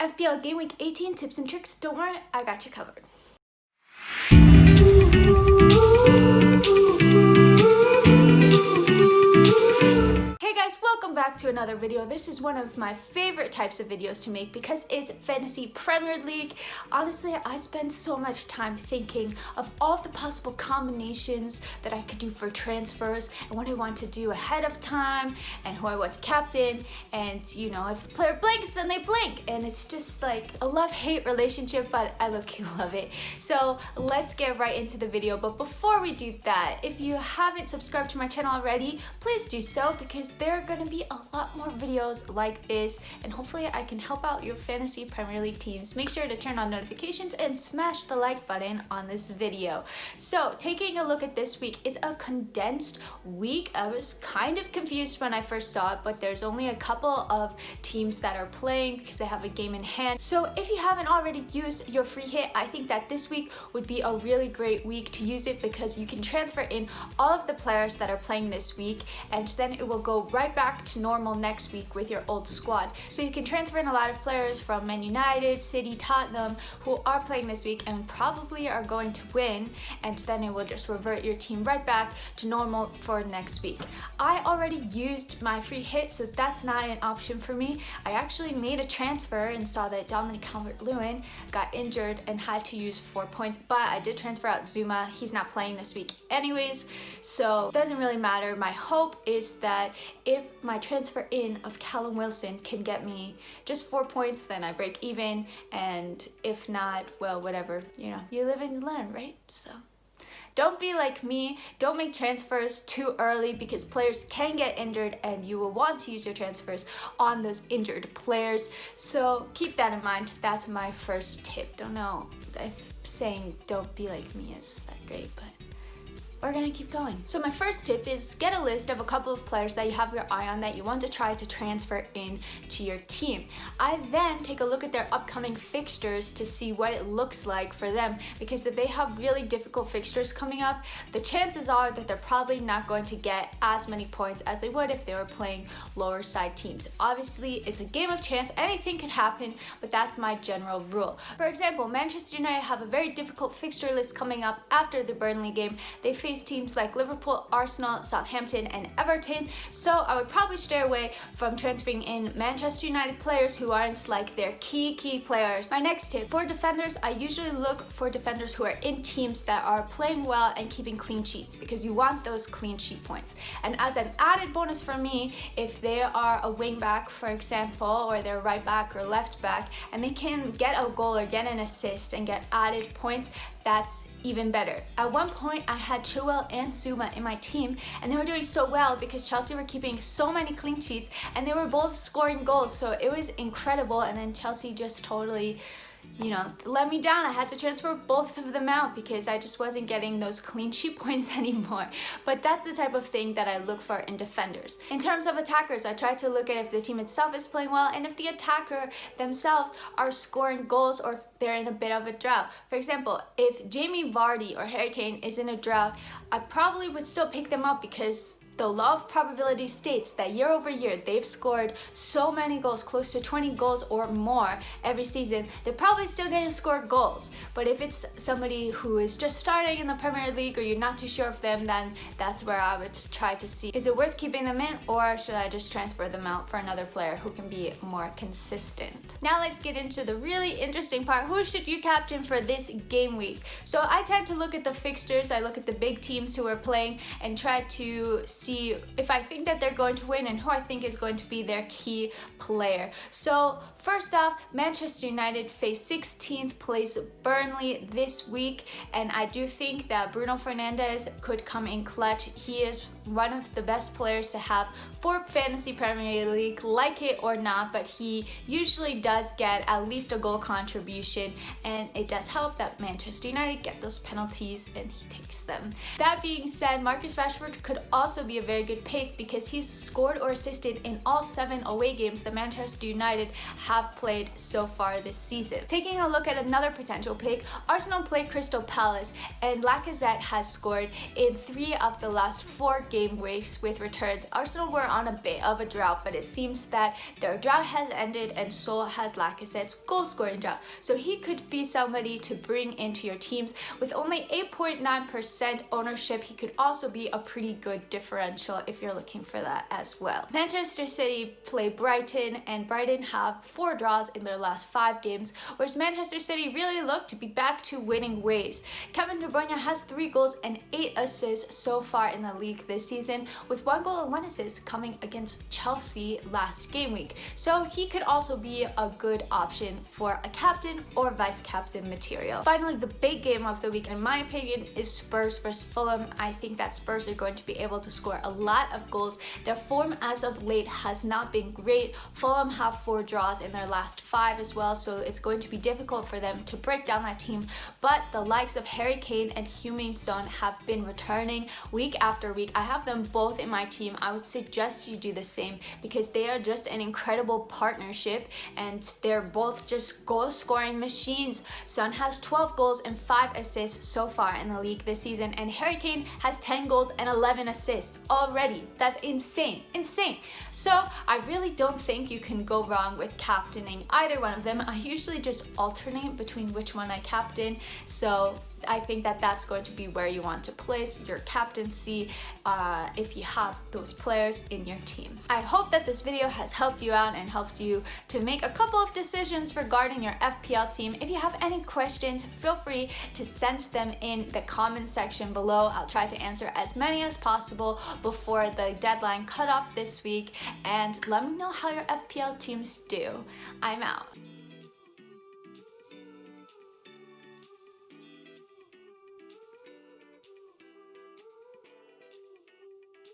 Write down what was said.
FPL Game Week 18 tips and tricks. Don't worry, I got you covered. Hey guys, welcome back to another video. This is one of my favorite types of videos to make because it's Fantasy Premier League. Honestly, I spend so much time thinking of all of the possible combinations that I could do for transfers and what I want to do ahead of time and who I want to captain. And you know, if a player blinks, then they blink. And it's just like a love-hate relationship, but I low-key love it. So let's get right into the video. But before we do that, if you haven't subscribed to my channel already, please do so because there are going to be a lot more videos like this, and hopefully I can help out your fantasy Premier League teams. Make sure to turn on notifications and smash the like button on this video. So taking a look at this week, it's a condensed week. I was kind of confused when I first saw it, but there's only a couple of teams that are playing because they have a game in hand. So if you haven't already used your free hit, I think that this week would be a really great week to use it because you can transfer in all of the players that are playing this week, and then it will go right back to normal next week with your old squad. So you can transfer in a lot of players from Man United, City, Tottenham who are playing this week and probably are going to win, and then it will just revert your team right back to normal for next week. I already used my free hit, so that's not an option for me. I actually made a transfer and saw that Dominic Calvert-Lewin got injured and had to use 4 points, but I did transfer out Zuma. He's not playing this week anyways, so it doesn't really matter. My hope is that if my transfer in of Callum Wilson can get me just 4 points, then I break even, and if not, well, whatever, you know, you live and you learn, right? So don't be like me. Don't make transfers too early because players can get injured and you will want to use your transfers on those injured players. So keep that in mind. That's my first tip. Don't know if saying don't be like me is that great, but we're gonna keep going. So my first tip is get a list of a couple of players that you have your eye on that you want to try to transfer in to your team. I then take a look at their upcoming fixtures to see what it looks like for them, because if they have really difficult fixtures coming up, the chances are that they're probably not going to get as many points as they would if they were playing lower side teams. Obviously, it's a game of chance, anything could happen, but that's my general rule. For example, Manchester United have a very difficult fixture list coming up after the Burnley game. They face teams like Liverpool, Arsenal, Southampton, and Everton, so I would probably stay away from transferring in Manchester United players who aren't like their key players. My next tip, for defenders, I usually look for defenders who are in teams that are playing well and keeping clean sheets because you want those clean sheet points. And as an added bonus for me, if they are a wing back, for example, or they're right back or left back, and they can get a goal or get an assist and get added points, that's even better. At one point, I had Chilwell and Zuma in my team, and they were doing so well because Chelsea were keeping so many clean sheets and they were both scoring goals, so it was incredible. And then Chelsea just totally, you know, let me down. I had to transfer both of them out because I just wasn't getting those clean sheet points anymore. But that's the type of thing that I look for in defenders. In terms of attackers, I try to look at if the team itself is playing well and if the attacker themselves are scoring goals or if they're in a bit of a drought. For example, if Jamie Vardy or Harry Kane is in a drought, I probably would still pick them up because the law of probability states that year over year they've scored so many goals, close to 20 goals or more every season. They're probably still going to score goals. But if it's somebody who is just starting in the Premier League or you're not too sure of them, then that's where I would try to see, is it worth keeping them in or should I just transfer them out for another player who can be more consistent? Now let's get into the really interesting part. Who should you captain for this game week? So I tend to look at the fixtures. I look at the big teams who are playing and try to see if I think that they're going to win and who I think is going to be their key player. So first off, Manchester United face 16th place Burnley this week, and I do think that Bruno Fernandes could come in clutch. He is one of the best players to have for Fantasy Premier League, like it or not, but he usually does get at least a goal contribution, and it does help that Manchester United get those penalties and he takes them. That being said, Marcus Rashford could also be a very good pick because he's scored or assisted in all 7 away games that Manchester United have played so far this season. Taking a look at another potential pick, Arsenal played Crystal Palace and Lacazette has scored in 3 of the last 4 games game weeks with returns. Arsenal were on a bit of a drought, but it seems that their drought has ended and so has Lacazette's goal scoring drought. So he could be somebody to bring into your teams. With only 8.9% ownership, he could also be a pretty good differential if you're looking for that as well. Manchester City play Brighton, and Brighton have 4 draws in their last 5 games, whereas Manchester City really look to be back to winning ways. Kevin De Bruyne has 3 goals and 8 assists so far in the league this season, with 1 goal and 1 assist coming against Chelsea last game week. So he could also be a good option for a captain or vice captain material. Finally, the big game of the week, in my opinion, is Spurs versus Fulham. I think that Spurs are going to be able to score a lot of goals. Their form as of late has not been great. Fulham have 4 draws in their last 5 as well, so it's going to be difficult for them to break down that team. But the likes of Harry Kane and Heung-min Son have been returning week after week. I have them both in my team. I would suggest you do the same because they are just an incredible partnership and they're both just goal scoring machines. Son has 12 goals and 5 assists so far in the league this season, and Harry Kane has 10 goals and 11 assists already. That's insane. So I really don't think you can go wrong with captaining either one of them. I usually just alternate between which one I captain, so I think that that's going to be where you want to place your captaincy if you have those players in your team. I hope that this video has helped you out and helped you to make a couple of decisions regarding your FPL team. If you have any questions, feel free to send them in the comment section below. I'll try to answer as many as possible before the deadline cutoff this week, and let me know how your FPL teams do. I'm out.